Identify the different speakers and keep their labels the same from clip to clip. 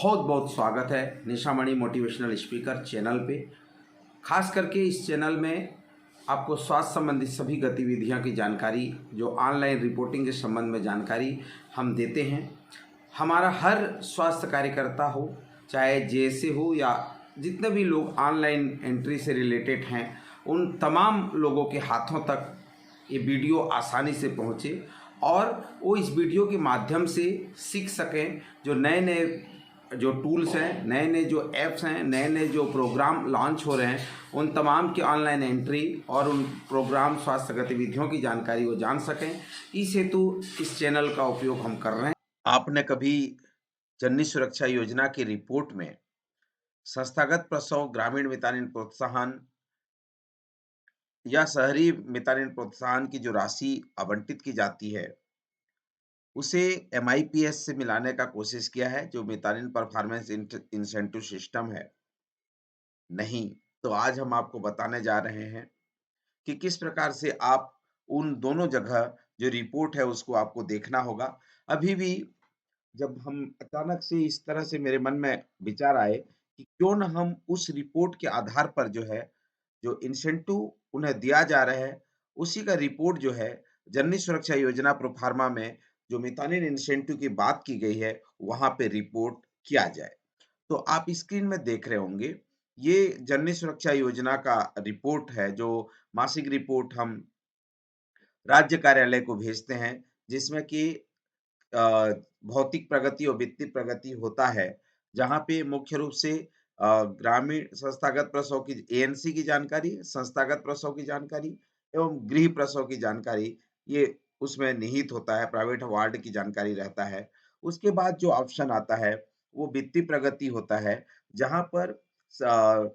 Speaker 1: बहुत बहुत स्वागत है निशामणि मोटिवेशनल स्पीकर चैनल पे। खास करके इस चैनल में आपको स्वास्थ्य संबंधित सभी गतिविधियों की जानकारी, जो ऑनलाइन रिपोर्टिंग के संबंध में जानकारी हम देते हैं। हमारा हर स्वास्थ्य कार्यकर्ता हो, चाहे जैसे हो या जितने भी लोग ऑनलाइन एंट्री से रिलेटेड हैं, उन तमाम लोगों के हाथों तक ये वीडियो आसानी से पहुँचे और वो इस वीडियो के माध्यम से सीख सकें। जो नए नए जो टूल्स हैं, नए नए जो ऐप्स हैं, नए नए जो प्रोग्राम लॉन्च हो रहे हैं, उन तमाम की ऑनलाइन एंट्री और उन प्रोग्राम स्वास्थ्य गतिविधियों की जानकारी वो जान सकें। इस हेतु इस चैनल का उपयोग हम कर रहे हैं। आपने कभी जननी सुरक्षा योजना की रिपोर्ट में संस्थागत प्रसव, ग्रामीण मितानिन प्रोत्साहन या शहरी मितानिन प्रोत्साहन की जो राशि आवंटित की जाती है, उसे एमआईपीएस से मिलाने का कोशिश किया है, जो मितानिन परफॉर्मेंस इंसेंटिव सिस्टम है? नहीं। तो आज हम आपको बताने जा रहे हैं कि किस प्रकार से आप उन दोनों जगह जो रिपोर्ट है उसको आपको देखना होगा। अभी भी जब हम अचानक से इस तरह से मेरे मन में विचार आए कि क्यों ना हम उस रिपोर्ट के आधार पर जो है, जो इंसेंटिव उन्हें दिया जा रहा है, उसी का रिपोर्ट जो है जननी सुरक्षा योजना प्रोफार्मा में जो मितानिन इंसेंटिव की बात की गई है, वहाँ पे रिपोर्ट किया जाए। तो आप स्क्रीन में देख रहे होंगे, ये जननी सुरक्षा योजना का रिपोर्ट है, जो मासिक रिपोर्ट हम राज्य कार्यालय को भेजते हैं, जिसमें कि अ, भौतिक प्रगति और वित्तीय प्रगति होता है, जहाँ पे मुख्य रूप से ग्रामीण संस्थागत प्रसव की एएनसी की जानकारी, संस्थागत प्रसव की जानकारी एवं गृह प्रसव की जानकारी, ये उसमें निहित होता है, प्राइवेट वार्ड की जानकारी रहता है। उसके बाद जो ऑप्शन आता है, वो वित्तीय प्रगति होता है, जहाँ पर स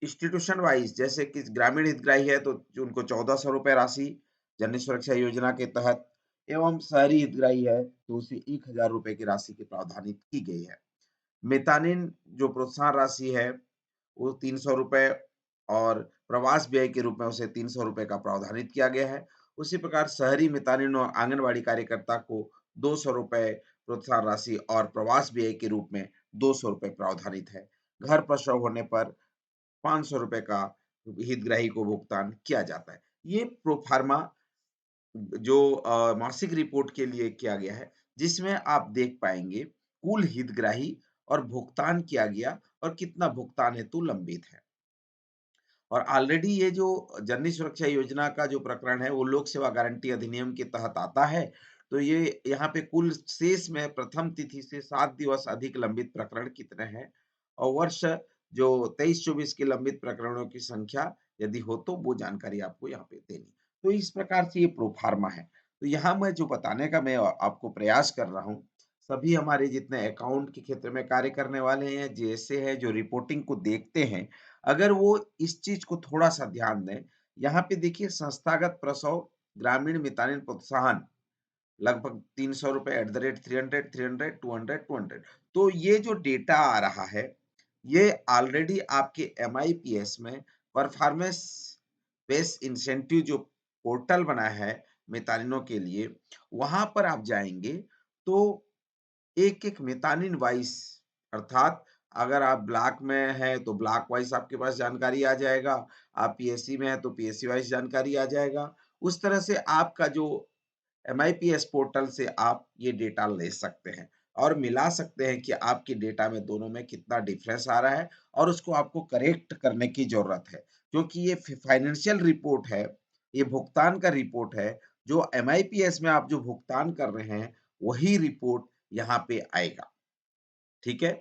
Speaker 1: इंस्टीट्यूशन वाइज़ जैसे कि ग्रामीण हितग्राही है, तो जो उनको ₹1400 राशि जननी सुरक्षा योजना के तहत एवं शहरी हितग्राही है, तो उसे ₹1000 की राशि की प्रावधानित की गई है। मितानिन जो प्रोत्साहन राशि है, वो ₹300 और प्रवास व्यय के रूप में उसे ₹300 का प्रावधानित किया गया है। उसी प्रकार शहरी मितानिन और आंगनवाड़ी कार्यकर्ता को ₹200 प्रोत्साहन राशि और प्रवास व्यय के रूप में ₹200 प्रावधानित है। घर प्रसव होने पर ₹500 का हितग्राही को भुगतान किया जाता है। ये प्रोफ़ार्मा जो मासिक रिपोर्ट के लिए किया गया है, जिसमें आप देख पाएँगे कुल हितग्राही और भुगतान किया गया और कितना भुगतान हेतु लंबित है। और ऑलरेडी ये जो जननी सुरक्षा योजना का जो प्रकरण है, वो लोक सेवा गारंटी अधिनियम के तहत आता है। तो ये यहाँ पे कुल शेष में प्रथम तिथि से 7 दिवस अधिक लंबित प्रकरण कितने हैं और वर्ष जो 23-24 के लंबित प्रकरणों की संख्या यदि हो तो वो जानकारी आपको यहाँ पे देनी। तो इस प्रकार से ये प्रोफ़ार्मा है। तो यहाँ मैं जो बताने का मैं आपको प्रयास कर रहा हूँ, सभी हमारे जितने अकाउंट के क्षेत्र में कार्य करने वाले हैं, जैसे हैं जो रिपोर्टिंग को देखते हैं, अगर वो इस चीज़ को थोड़ा-सा ध्यान दें, यहाँ पे देखिए संस्थागत प्रसव, ग्रामीण मितानिन प्रोत्साहन लगभग ₹300 एट द रेट 300, 300, 200, 200 तो ये जो डेटा आ रहा है, ये ऑलरेडी आपके एमआईपीएस में परफॉर्मेंस बेस्ड इंसेंटिव जो पोर्टल बना है मितानिनों के लिए, वहाँ पर आप जाएँगे तो एक-एक मितानिन वाइज़ अर्थात अगर आप ब्लॉक में हैं, तो ब्लॉक वाइज़ आपके पास जानकारी आ जाएगा। आप पीएससी में हैं, तो पीएससी वाइज़ जानकारी आ जाएगा। उस तरह से आपका जो एमआईपीएस पोर्टल से आप ये डेटा ले सकते हैं और मिला सकते हैं कि आपके डेटा में दोनों में कितना डिफरेंस आ रहा है और उसको आपको करेक्ट करने की ज़रूरत है। क्योंकि ये फाइनेंशियल रिपोर्ट है, ये भुगतान का रिपोर्ट है, जो एमआईपीएस में आप जो भुगतान कर रहे हैं, वही रिपोर्ट यहाँ पे आएगा, ठीक है?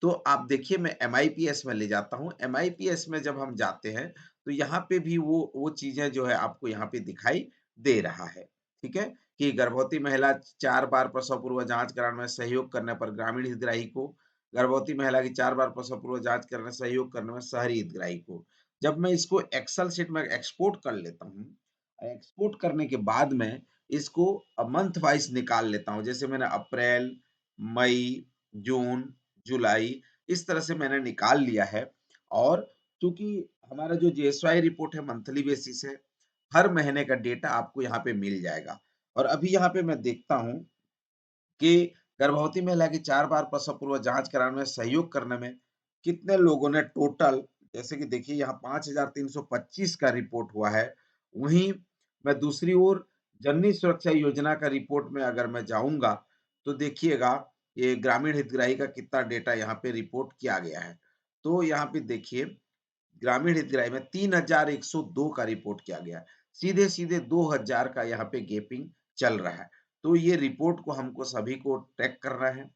Speaker 1: तो आप देखिए मैं एमआईपीएस में ले जाता हूँ, एमआईपीएस में जब हम जाते हैं, तो यहाँ पे भी वो चीज़ें जो है आपको यहाँ पे दिखाई दे रहा है, ठीक है? कि गर्भवती महिला 4 बार प्रसव पूर्व जाँच कराने में सहयोग करने पर ग्रामीण हितग्राही को, गर्भवती महिला की 4 बार प्रसव पूर्व जाँच करने में सहयोग करने में शहरी हितग्राही को। जब मैं इसको एक्सेल शीट में एक्सपोर्ट कर लेता हूँ, एक्सपोर्ट करने के बाद में इसको मंथ वाइज़ निकाल लेता हूँ। जैसे मैंने अप्रैल, मई, जून, जुलाई इस तरह से मैंने निकाल लिया है और चूँकि हमारा जो जीएसवाई रिपोर्ट है मंथली बेसिस है, हर महीने का डेटा आपको यहाँ पे मिल जाएगा। और अभी यहाँ पे मैं देखता हूँ कि गर्भवती महिला की 4 बार प्रसव पूर्व जाँच कराने में सहयोग करने में कितने लोगों ने टोटल, जैसे कि देखिए यहाँ 5,325 का रिपोर्ट हुआ है। वहीं मैं दूसरी ओर जननी सुरक्षा योजना का रिपोर्ट में अगर मैं जाऊँगा, तो देखिएगा ये ग्रामीण हितग्राही का कितना डेटा यहाँ पे रिपोर्ट किया गया है। तो यहाँ पे देखिए ग्रामीण हितग्राही में 3,102 का रिपोर्ट किया गया है। सीधे-सीधे 2,000 का यहाँ पे गैपिंग चल रहा है। तो ये रिपोर्ट को हमको सभी को ट्रैक करना है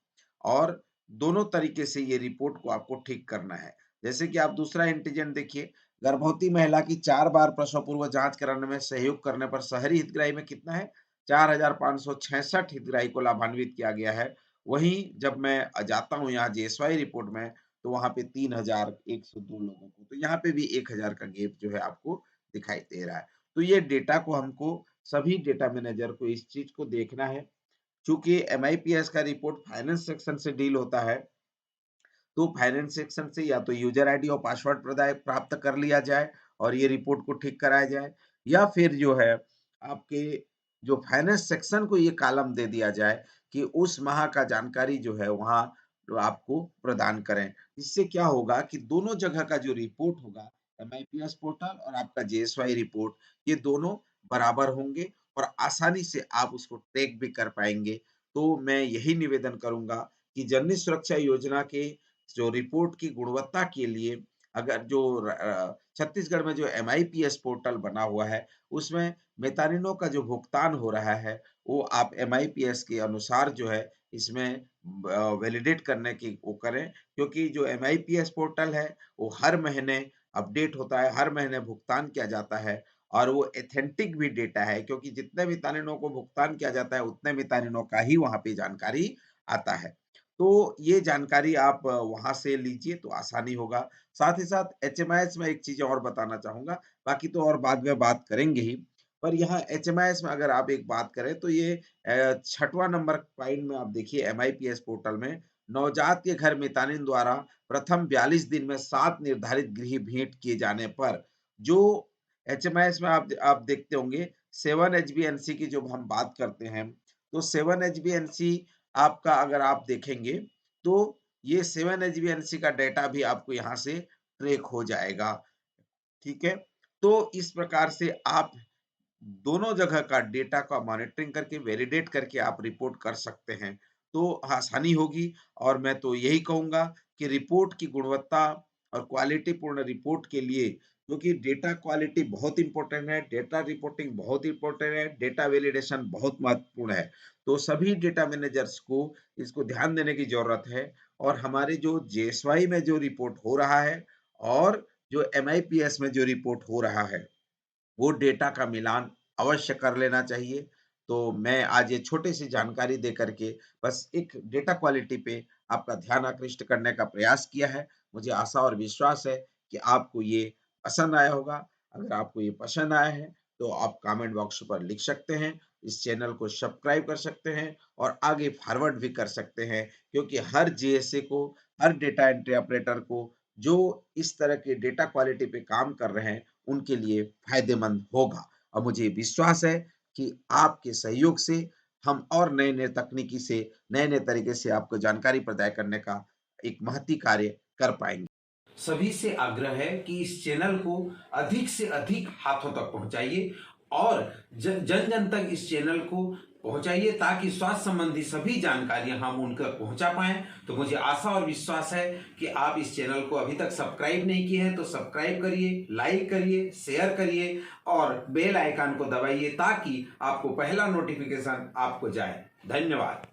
Speaker 1: और दोनों तरीके से ये रिपोर्ट को आपको ठीक करना है। जैसे कि आप दूसरा एंटीजन देखिए, गर्भवती महिला की 4 बार प्रसव पूर्व जाँच कराने में सहयोग करने पर शहरी हितग्राही में कितना है? 4,566 हितग्राही को लाभान्वित किया गया है। वहीं जब मैं जाता हूँ यहाँ जेएसवाई रिपोर्ट में, तो वहाँ पे 3,102 लोगों को, तो यहाँ पे भी 1,000 का गैप जो है आपको दिखाई दे रहा है। तो ये डेटा को हमको सभी डेटा मैनेजर को इस चीज़ को देखना है। चूँकि एमआईपीएस का रिपोर्ट फाइनेंस सेक्शन से डील होता है, तो फाइनेंस सेक्शन से या तो यूज़र आईडी और पासवर्ड प्राप्त कर लिया जाए और ये रिपोर्ट को ठीक कराया जाए, या फिर जो है आपके जो फाइनेंस सेक्शन को ये कॉलम दे दिया जाए कि उस माह का जानकारी जो है वहाँ तो आपको प्रदान करें। इससे क्या होगा कि दोनों जगह का जो रिपोर्ट होगा, एमआईपीएस पोर्टल और आपका जेएसवाई रिपोर्ट, ये दोनों बराबर होंगे और आसानी से आप उसको ट्रैक भी कर पाएँगे। तो मैं यही निवेदन करूँगा कि जननी सुरक्षा योजना के जो रिपोर्ट की गुणवत्ता के लिए अगर जो छत्तीसगढ़ में जो एमआईपीएस पोर्टल बना हुआ है, उसमें मितानिनों का जो भुगतान हो रहा है, वो आप एमआईपीएस के अनुसार जो है इसमें वैलिडेट करने की वो करें, क्योंकि जो एमआईपीएस पोर्टल है, वो हर महीने अपडेट होता है, हर महीने भुगतान किया जाता है और वो ऑथेंटिक भी डेटा है, क्योंकि जितने मितानिनों को भुगतान किया जाता है, उतने मितानिनों का ही वहाँ पे जानकारी आता है। तो ये जानकारी आप वहाँ से लीजिए तो आसानी होगा। साथ ही साथ एचएमआईएस में एक चीज़ और बताना चाहूँगा, बाकी तो और बाद में बात करेंगे ही। पर यहाँ एचएमआईएस में अगर आप एक बात करें तो ये 6वाँ नंबर पॉइंट में आप देखिए एमआईपीएस पोर्टल में नवजात के घर मितानिन द्वारा प्रथम 42 दिन में 7 निर्धारित गृह भेंट किए जाने पर, जो एचएमआईएस में आप देखते होंगे 7 एचबीएनसी की जब हम बात करते हैं, तो 7 एचबीएनसी आपका अगर आप देखेंगे, तो ये 7 एचबीएनसी का डेटा भी आपको यहाँ से ट्रैक हो जाएगा, ठीक है? तो इस प्रकार से आप दोनों जगह का डेटा का मॉनिटरिंग करके, वैलिडेट करके आप रिपोर्ट कर सकते हैं, तो आसानी होगी और मैं तो यही कहूँगा कि रिपोर्ट की गुणवत्ता और क्वालिटी पूर्ण रिपोर्ट के लिए, क्योंकि डेटा क्वालिटी बहुत इम्पोर्टेंट है, डेटा रिपोर्टिंग बहुत इम्पोर्टेंट है, डेटा वैलिडेशन बहुत महत्वपूर्ण है। तो सभी डेटा मैनेजर्स को इसको ध्यान देने की ज़रूरत है और हमारे जो जेएसवाई में जो रिपोर्ट हो रहा है और जो एमआईपीएस में जो रिपोर्ट हो रहा है, वो डेटा का मिलान अवश्य कर लेना चाहिए। तो मैं आज ये छोटी-सी जानकारी दे कर के बस एक डेटा क्वालिटी पे आपका ध्यान आकृष्ट करने का प्रयास किया है। मुझे आशा और विश्वास है कि आपको ये पसंद आया होगा। अगर आपको ये पसंद आया है, तो आप कमेंट बॉक्स पर लिख सकते हैं। इस चैनल को सब्सक्राइब कर सकते हैं और आगे फॉरवर्ड भी कर सकते हैं, क्योंकि हर जेएसए को, हर डेटा एंट्री ऑपरेटर को जो इस तरह के डेटा क्वालिटी पे काम कर रहे हैं, उनके लिए फ़ायदेमंद होगा और मुझे विश्वास है कि आपके सहयोग से हम और नए-नए तकनीकी से, नए-नए तरीके से आपको जानकारी प्रदान करने का एक महती कार्य कर पाएँगे।
Speaker 2: सभी से आग्रह है कि इस चैनल को अधिक से अधिक हाथों तक पहुंचाइए और जन जन तक इस चैनल को पहुंचाइए ताकि स्वास्थ्य संबंधी सभी जानकारियां हम उन तक पहुंचा पाएं। तो मुझे आशा और विश्वास है कि आप इस चैनल को अभी तक सब्सक्राइब नहीं किए हैं तो सब्सक्राइब करिए, लाइक करिए, शेयर करिए और बेल आइकन को दबाइए ताकि आपको पहला नोटिफिकेशन आपको जाए। धन्यवाद।